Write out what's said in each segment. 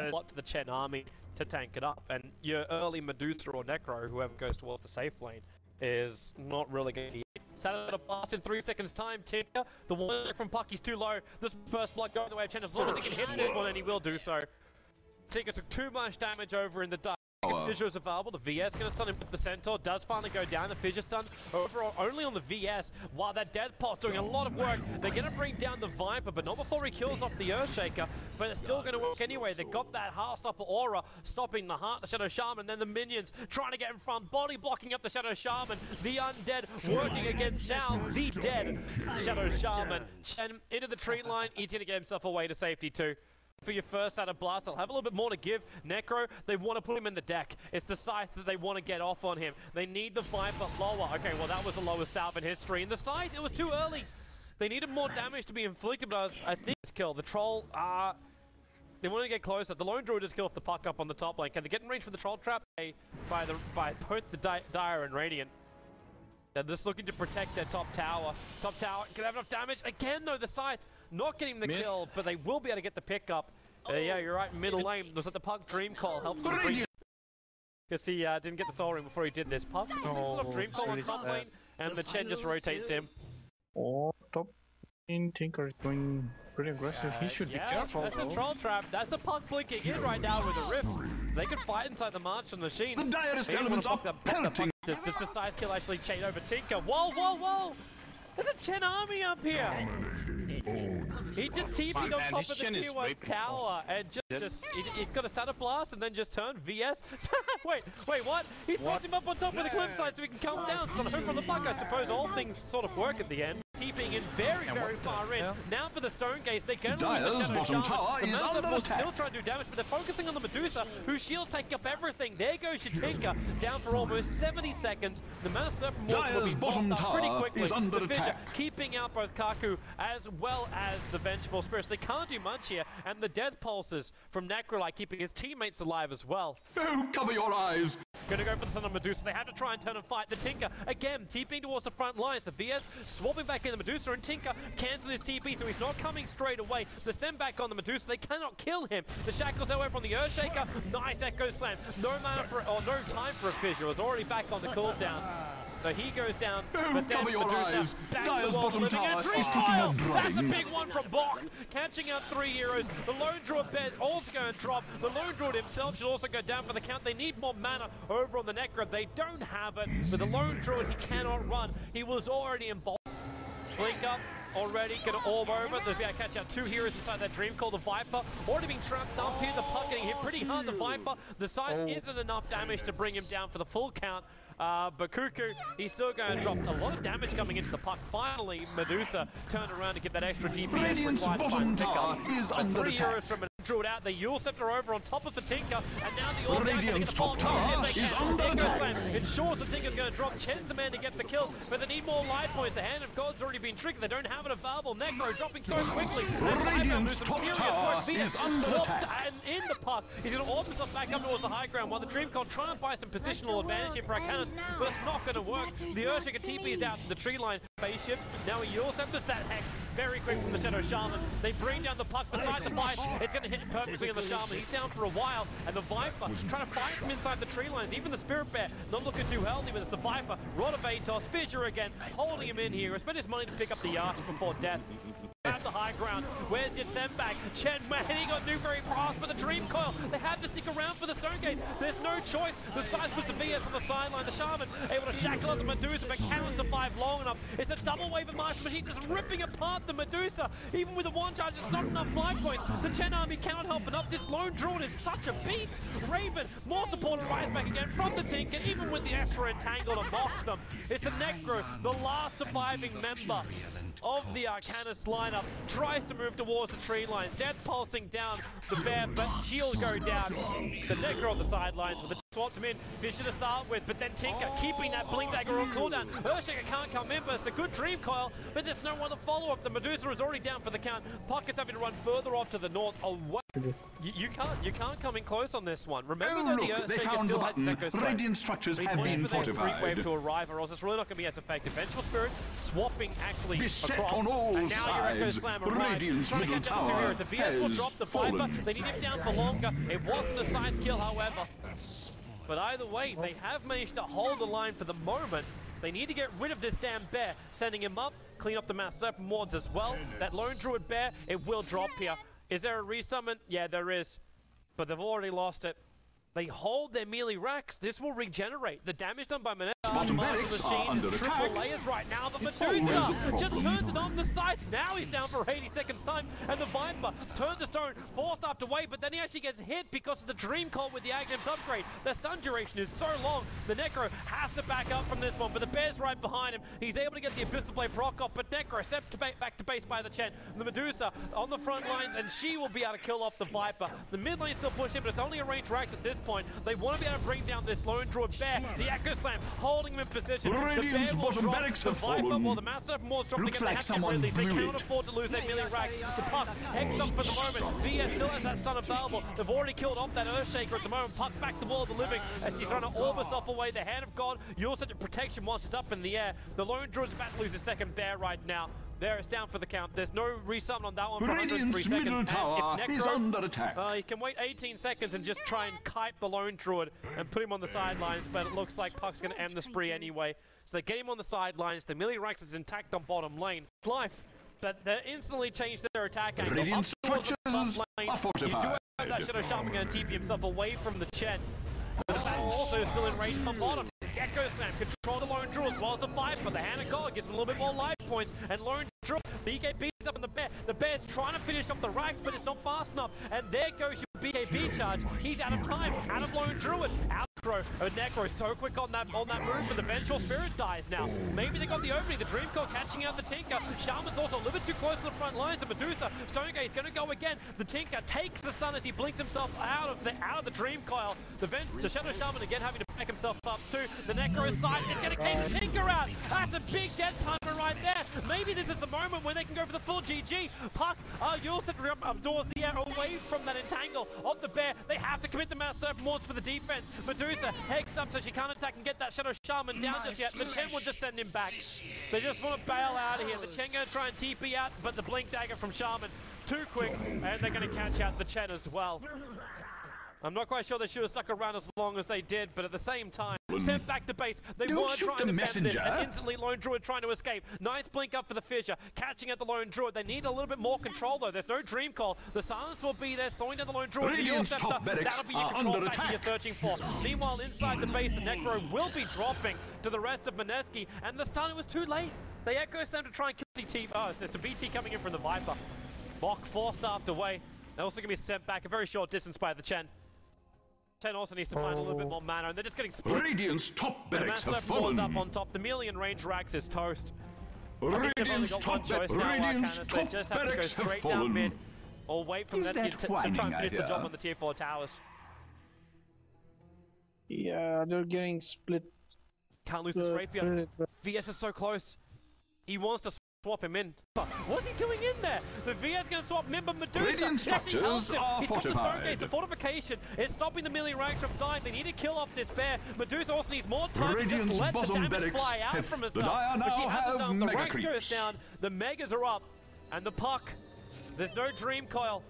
a lot to the Chen army to tank it up, and your early Medusa or Necro, whoever goes towards the safe lane, is not really going to be Saturday blast in 3 seconds time. Tinker, the one from Pucky's too low. This first blood going the way of Chen. As long as he can hit this one, and he will do so. Tinker took too much damage over in the dark. Fissure is available. The VS going to stun him with the Centaur. Does finally go down. The Fissure stun overall only on the VS. While that Death Pulse doing a lot of work. They're going to bring down the Viper, but not before he kills off the Earthshaker. But it's still going to work anyway. They got that Heartstopper aura stopping the Heart, the Shadow Shaman, then the minions trying to get in front, body blocking up the Shadow Shaman. The Undead working against now the dead Shadow Shaman. Chen into the tree line. He's going to get himself away to safety too. For your first out of blast, they'll have a little bit more to give. Necro, they want to put him in the deck. It's the Scythe that they want to get off on him. They need the Viper lower. Okay, well that was the lowest salve in history. And the Scythe, it was too early. They needed more damage to be inflicted, but I think it's kill. The Troll, they want to get closer. The Lone Druid just killed off the puck up on the top lane. Can they get in range for the Troll Trap? By both the Dire and Radiant. They're just looking to protect their top tower. Top tower can have enough damage. Again, though, the Scythe not getting the kill, but they will be able to get the pickup. Yeah, you're right, middle lane. Was that the Puck Dream Call helps him bring, because he didn't get the Soul Ring before he did this. Puck Dream Call on top lane, and the Chen just rotates him. Oh, top lane, Tinker is going pretty aggressive. He should be careful. That's a Troll Trap. That's a Puck blinking in right now with a Rift. They could fight inside the March and Machines. The direst elements are pelting. Does the Scythe kill actually chain over Tinker? Whoa, whoa, whoa! There's a Chen army up here! He just TP'd on top of the tier 1 tower and he's got a Saturn Blast and then just turned VS. wait, what? He swapped him up on top of the cliffside so he can come down. So home from the Puck, I suppose all things sort of work at the end. TPing in very far in. Now for the Stone Gaze, they can lose the Shadow Shaman. The Medusa will still try to do damage, but they're focusing on the Medusa, whose shields take up everything. There goes your Tinker, down for almost 70 seconds. The Mana Serpent Morts will be bottom up pretty quickly. The Fissure keeping out both Kaku as well as the Vengeful Spirits. They can't do much here, and the Death Pulses from Necrolite keeping his teammates alive as well. Oh, cover your eyes! Gonna go for the Son of Medusa. They have to try and turn and fight. The Tinker, again, TPing towards the front lines. The VS swapping back in the Medusa, and Tinker cancels his TP, so he's not coming straight away. The send back on the Medusa, they cannot kill him. The Shackles, however, on the Earthshaker. Nice Echo Slam. No mana for, or no time for a Fissure. It was already back on the cooldown. So he goes down. Oh, cover your eyes! Dire's bottom tower is taking a drubbing. That's a big one from Bok. Catching out 3 heroes. The Lone Druid Bears also going to drop. The Lone Druid himself should also go down for the count. They need more mana over on the Necro. They don't have it. But the Lone Druid, he cannot run. He was already in boss. Blink up. Already going to orb over. They'll be able to catch out 2 heroes inside that Dream Call. The Viper already being trapped up here. The Puck getting hit pretty hard. The Viper, the Scythe isn't enough damage to bring him down for the full count. But Cuckoo, he's still going to drop a lot of damage coming into the Puck. Finally, Medusa turned around to get that extra DPS. Radiant's bottom tower is under 3 attack. heroes from Druid out. The Yule Scepter over on top of the Tinker, and now the Orb Radiant's top tower is under attack. Ensures the Tinker's going to drop. Chen's the man to get the kill, but they need more life points. The Hand of God's already been triggered. They don't have it available. Necro dropping so quickly. Radiant's top tower is under attack. And in the Puck, he's going to orb himself back up towards the high ground while the Dream Call trying to buy some positional advantage here for Arcanys, but it's not going to work. The Earthshaker TP is out to the tree line. Spaceship. Now he also has that Hex very quick from the Shadow Shaman. They bring down the Puck beside the fight. It's going to hit perfectly on the Shaman. He's down for a while, and the Viper trying to fight from inside the tree lines. Even the Spirit Bear not looking too healthy, but it's the Viper. Rod of Atos, Fissure again, holding him in here. He spent his money to pick up the Arch before death. At the high ground, where's your send back? Chen, man, he got Newberry Frost for the Dream Coil. They have to stick around for the Stone Gate. There's no choice. The Scythe puts the VS on the sideline. The Shaman able to shackle up the Medusa, but cannot survive long enough. It's a double wave of Master Machine just ripping apart the Medusa. Even with a one charge, it's not enough flight points. The Chen army cannot help enough. This Lone Druid is such a beast. Raven, more support and rise back again from the Tinker, even with the Esper entangled to mock them. It's a Necro, the last surviving member of the Arcanys lineup, tries to move towards the tree lines. Death pulsing down the bear, but she'll go down. The Necro on the sidelines with the swapped him in. Fisher to start with, but then Tinker keeping that Blink Dagger on cooldown. Earthshaker can't come in, but it's a good Dream Coil, but there's no other follow-up. The Medusa is already down for the count. Puck is having to run further off to the north. Away. You can't come in close on this one. Remember that look, the they Earthshaker found still the has button. Second Strike. Radiant structures He's have waiting been for their Freak Wave fortified. to arrive, or else it's really not going to be as effective. Vengeful Spirit swapping actually Beset across, on all and now your Echo sides. Slam arrives. Radiant's Trying to middle catch up to tower heroes. The VS will has drop the Viper. fallen. They need it down for longer. It wasn't a side kill, however. But either way, they have managed to hold the line for the moment. They need to get rid of this damn bear. Sending him up, clean up the Mass Serpent wards as well. That Lone Druid bear, it will drop here. Is there a resummon? Yeah, there is. But they've already lost it. They hold their melee racks. This will regenerate. The damage done by Mineski Bottom barracks are under is attack. triple layers right now. The It's Medusa always a just problem. turns it on the side. Now he's down for 80 seconds time. And the Viper turns to stone, forced after way, but then he actually gets hit because of the Dream Coil with the Agnim's upgrade. The stun duration is so long. The Necro has to back up from this one, but the Bear's right behind him. He's able to get the Abyssal Blade proc off, but Necro set back to base by the Chen. The Medusa on the front lines, and she will be able to kill off the Viper. The mid lane still pushing, but it's only a range rack at this point. They want to be able to bring down this Lone Druid bear. The Echo Slam holding him in position. Radiant's the bear will bottom drop. barracks The have Viper, fallen. well, the Mass Serpent Ward's dropped Looks again. like They have to someone release. They blew cannot it. afford to lose their melee racks. The Puck hex up for the moment. VS still has that stun available. They've already killed off that Earthshaker at the moment. Puck back to Wall of the Living as she's trying to orb herself away. The Hand of God, you're such a protection once it's up in the air. The Lone Druid's about to lose his second bear right now. There, it's down for the count. There's no resummon on that one for 103 Radiant's seconds. middle And tower if is Necro, under attack. you can wait 18 seconds and just try and kite the Lone Druid and put him on the sidelines, but it looks like Puck's going to end the spree anyway. So they get him on the sidelines. The melee ranks is intact on bottom lane. It's life, but they instantly changed their attack angle. Radiant Up towards the structures top lane. are You do fortified. have that Shadow Shaman going to TP himself away from the Chen. But the battle also still in range from bottom. Echo Slam control the Lone Druid as well as the Viper. The Hand of God gives him a little bit more life points, and Lone Druid, BKB is up in the bear. The Bear's trying to finish off the racks, but it's not fast enough. And there goes your BKB charge. He's out of time. Out of Lone Druid. Out of Necro so quick on that move, but the Vengeful Spirit dies now. Maybe they got the opening. The Dream Coil catching out the Tinker. Shaman's also a little bit too close to the front lines. And Medusa, Stonegate's going to go again. The Tinker takes the stun as he blinks himself out of the Dream Coil. The Shadow Shaman again having to back himself up too. The Necro side is going to take the Tinker out. That's a big dead timer right there. Maybe this is the moment when they can go for the full GG. Puck, you'll set absorbs the air away from that entangle of the bear. They have to commit the Mass Serpent Wards for the defense. Medusa hexed up so she can't attack and get that Shadow Shaman down just yet. The Chen will just send him back. They just want to bail out of here. The Chen going to try and TP out, but the Blink Dagger from Shaman too quick, and they're going to catch out the Chen as well. I'm not quite sure they should have stuck around as long as they did, but at the same time, sent back to base. They Don't weren't shoot trying the to bend this, messenger. and instantly Lone Druid trying to escape. Nice blink up for the Fissure, catching at the Lone Druid. They need a little bit more control though. There's no Dream Call. The silence will be there, slowing down the Lone Druid. Radiant's top barracks that'll be your are control under factor attack. you're searching for. Meanwhile, inside the base, the Necro will be dropping to the rest of Mineski, and the stun was too late. They Echo Slam to try and kill CT. Oh, so it's a BT coming in from the Viper. Bok forced after way. They're also going to be sent back a very short distance by the Chen. Chen also needs to find a little bit more mana, and they're just getting split. Radiant's top The barracks have Mass Serpent Ward's fallen. up on top. The melee and range racks is toast. I think they've only Radiant's got one top choice now, Radiant's Arcanys. They top just have to go barracks have straight down fallen. mid, or wait for Is Mineski that to try and whining, I finish the job hear? on the tier 4 towers. Yeah, they're getting split. Can't lose this Rapier. VS is so close. He wants to swap him in. What's he doing in there? The VS going to swap him in, but Medusa Radiant actually helps structures him. are He's got the fortified. Stargate. The fortification is stopping the melee ranks from dying. They need to kill off this bear. Medusa also needs more time to Radiant's just let the bottom damage barracks fly out have- from the herself. Dire But she now hasn't have done. The mega ranks goes creeps. down. The Megas are up. And the Puck. There's no Dream Coil.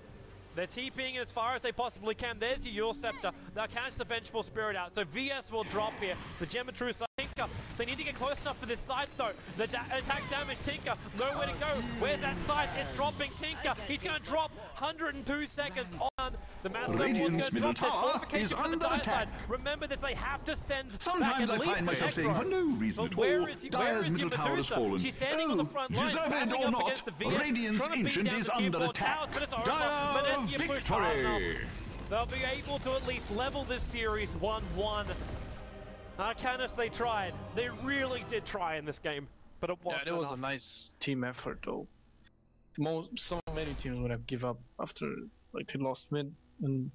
They're TPing as far as they possibly can. There's your Yule Scepter. They'll catch the Vengeful Spirit out. So VS will drop here. The Gematru Tinker. They need to get close enough for this side though. The attack damage Tinker. Nowhere to go. Where's that side? It's dropping Tinker. He's going to drop 102 seconds on. The Mass Serpent Ward's Radiant's going to middle drop this tower fortification is from the under dire attack. side. Remember this, they have to send back Sometimes at I least find myself saying, Necro. for no reason But at where all, is Dire's your middle tower has Medusa? fallen. She's standing on the front line, deserve it battling or up not, against the VS, Radiant's trying to beat Ancient down is the tier under 4 attack. towers, but it's over. Dire Mineski pushed hard enough. victory! They'll be able to at least level this series 1-1. Arcanys, they tried. They really did try in this game, but it wasn't Yeah, it was enough. a nice team effort though. So many teams would have give up after like they lost mid, and